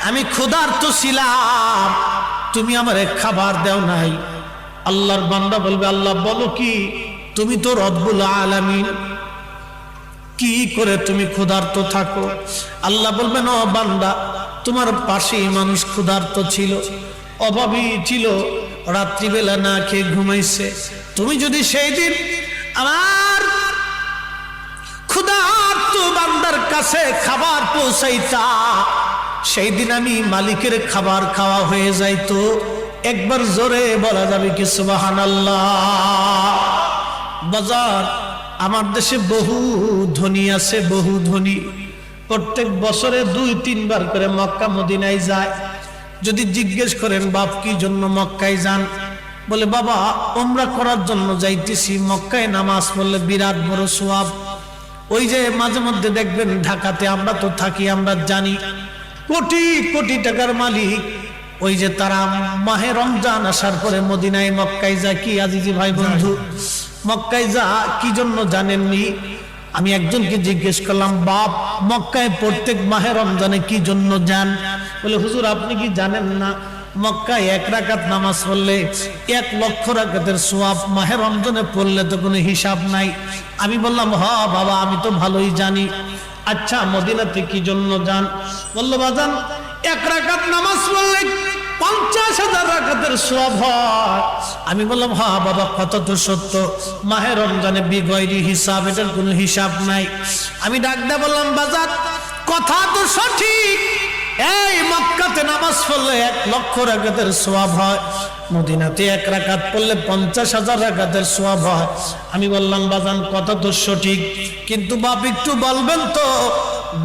আমি ক্ষুধার্ত ছিলাম, তুমি আমারে খাবার দাও নাই। আল্লাহর বান্দা বলবে, আল্লাহ বলো কি, তুমি তো রব্বুল আলামিন, কি করে তুমি ক্ষুধার্ত থাকো? আল্লাহ বলবেন, ও বান্দা, তোমার পাশেই মানুষ ক্ষুধার্ত ছিল, অভাবী ছিল, রাত্রিবেলা না খেয়ে ঘুমাইছে। তুমি যদি সেই দিন আমার ক্ষুধার্ত বান্দার কাছে খাবার পৌঁছাইতা, সেই দিন আমি মালিকের খাবার খাওয়া হয়ে যাইতো। একবার জোরে বলা যাবে কি সুবহানাল্লাহ? বাজার, আমার দেশে বহু ধনী আছে, বহু ধনী, প্রত্যেক বছরে 2-3 বার করে মক্কা মদিনায় যায়। যদি জিজ্ঞেস করেন বাপ কি জন্য মক্কায় যান, বলে বাবা উমরা করার জন্য যাইতেছি, মক্কায় নামাজ পড়লে বিরাট বড় সওয়াব। ওই যে মাঝে মধ্যে দেখবেন ঢাকাতে আমরা তো থাকি, আমরা জানি কোটি কোটি টাকার মালিক, ওই যে তারা মাহে রমজান আসার পরে মদিনায় মক্কায় যায়। কি আজিজি ভাই বন্ধু, মক্কায় যা কি জন্য জানেননি? আমি একজনকে জিজ্ঞেস করলাম, বাপ মক্কায় প্রত্যেক মাহে রমজানে কি জন্য যান? বলে হুজুর আপনি কি জানেন না, মক্কায় 1 রাকাত নামাজ পড়লে 1 লক্ষ রাকাতের সওয়াব, মাহে রমজানে পড়লে তো কোনো হিসাব নাই। আমি বললাম, হ্যাঁ বাবা আমি তো ভালোই জানি। আচ্ছা মদিনাতে কি জন্য যান? বললো বাজান 1 রাকাত নামাজ পড়লে 50,000 রাকাতের সওয়াব হয়। আমি বললাম, হ্যাঁ বাবা কথা তো সত্য, মাহে রমজানে বিগয়রি হিসাব, এটার কোনো হিসাব নাই। আমি ডাক দিয়ে বললাম, বাজার কথা তো সঠিক, এই মক্কাতে নামাজ পড়লে 1 লক্ষ রাকাতের সওয়াব হয়, মদিনাতে 1 রাকাত পড়লে 50,000 রাকাতের সওয়াব হয়। আমি বললাম, বাজান কথা তো সঠিক, কিন্তু বাপ একটু বলবেন তো,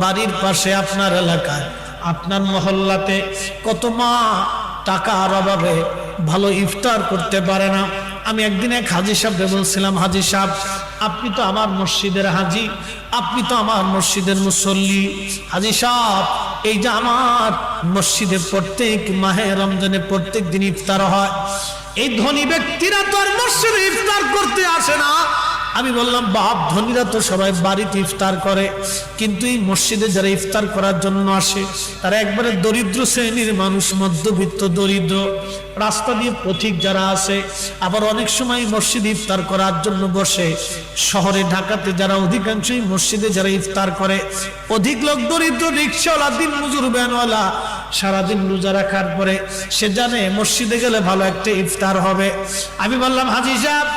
বাড়ির পাশে আপনার এলাকায়, আপনার মহল্লাতে কত মা টাকার অভাবে ভালো ইফতার করতে পারে না। আমি একদিন এক হাজী সাহেবকে বলছিলাম, হাজী সাহেব আপনি তো আমার মসজিদের হাজী, আপনি তো আমার মসজিদের মুসল্লি, হাজী সাহেব এই যে আমার মসজিদে প্রত্যেক মাহে রমজানে প্রত্যেক দিন ইফতার হয়, এই ধনী ব্যক্তিরা তো আর মসজিদে ইফতার করতে আসে না। আমি বললাম, বাপ ধনীরা তো সবাই বাড়িতে ইফতার করে, কিন্তু এই মসজিদে যারা ইফতার করার জন্য আসে তারা একবারে দরিদ্র শ্রেণীর মানুষ, মধ্যবিত্ত দরিদ্র, রাস্তা দিয়ে পথিক যারা আছে। আবার অনেক সময় মসজিদে ইফতার করার জন্য বসে শহরে ঢাকাতে যারা অধিকাংশই মসজিদে যারা ইফতার করে, অধিক লোক দরিদ্র, রিক্সাওয়ালা, দিন মজুর, ভ্যানওয়ালা, সারাদিন রোজা রাখার পরে সে জানে মসজিদে গেলে ভালো একটা ইফতার হবে। আমি বললাম, হাজী সাহেব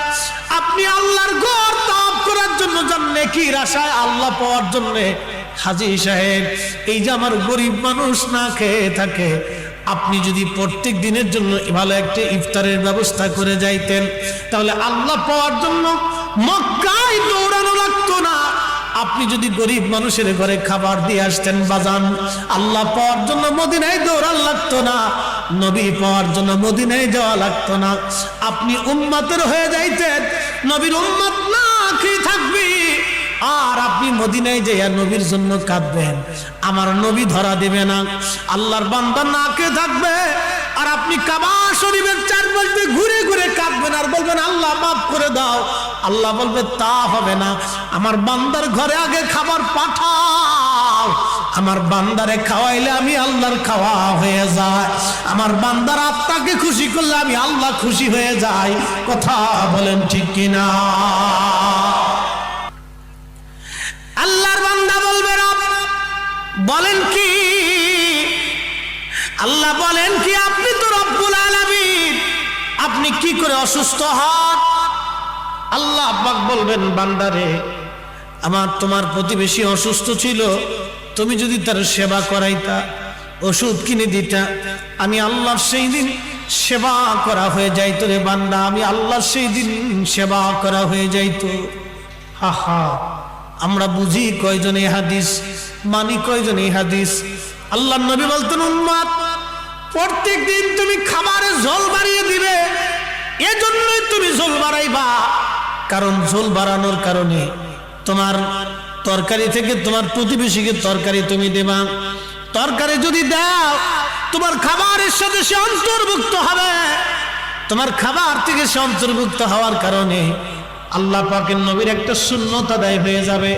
আপনি আল্লাহর ঘর তাওয়াফ করার জন্য যান নেকির আশায়, আল্লাহ পাওয়ার জন্য। হাজী সাহেব এই যে আমার গরিব মানুষ না খেয়ে থাকে, আপনি যদি প্রত্যেক দিনের জন্য ভালো একটা ইফতারের ব্যবস্থা করে যাইতেন, তাহলে আল্লাহ পাওয়ার জন্য মক্কায় দৌড়ানো লাগতো না। আপনি যদি গরিব মানুষের ঘরে খাবার দিয়ে আসতেন বাজান, আল্লাহ পাওয়ার জন্য মদিনায় দৌড়ান লাগতো না, নবী পাওয়ার জন্য মদিনায় যাওয়া লাগতো না। আপনি উম্মতের হয়ে যাইতেন, নবীর উম্মত না খেয়ে থাকবি, আর আপনি মদিনায় যাইয়া নবীর জন্য কাঁদবেন, আমার নবী ধরা দেবে না। আল্লাহর বান্দা না খেয়ে থাকবে, আর আপনি কাবা শরীফের চারপাশে ঘুরে ঘুরে কাঁদবেন আর বলবেন আল্লাহ মাফ করে দাও। আল্লাহ বলবে তা হবে না, আমার বান্দার ঘরে আগে খাবার পাঠাও, আমার বান্দারে খাওয়াইলে আমি আল্লাহর খাওয়া হয়ে যায়, আমার বান্দার আত্মাকে খুশি করলে আমি আল্লাহ খুশি হয়ে যাই। কথা বলেন ঠিক কিনা? আল্লাহর বান্দা বলবে রব বলেন কি, আল্লাহ বলেন কি, আপনি তো রব্বুল আলামিন, আপনি কি করে অসুস্থ হন? আল্লাহ পাক বলবেন, বান্দারে আমার তোমার প্রতিবেশী অসুস্থ ছিল, তুমি যদি তার সেবা করাইতা, ওষুধ কিনে দিতা, আমি আল্লাহ সেই দিন সেবা করা হয়ে যাইতো রে বান্দা, আমি আল্লাহ সেই দিন সেবা করা হয়ে যাইতো। হা হা, আমরা বুঝি কয়জন এই হাদিস, মানি কয়জন এই হাদিস? আল্লাহর নবী বলতেন, উম্মত প্রত্যেক দিন তুমি খাবারে ঝোল বাড়িয়ে দিবে, এজন্যই তুমি ঝোল বাড়াইবা, কারণ ঝোল বাড়ানোর কারণে তোমার তরকারি থেকে তোমার প্রতিবেশীকে তরকারি তুমি দেবা, তরকারি যদি দাও তোমার খাবারের সাথে সে অন্তর্ভুক্ত হবে, তোমার খাবার থেকে সে অন্তর্ভুক্ত হওয়ার কারণে আল্লাহ পাকের নবীর একটা সুন্নত আদায় হয়ে যাবে।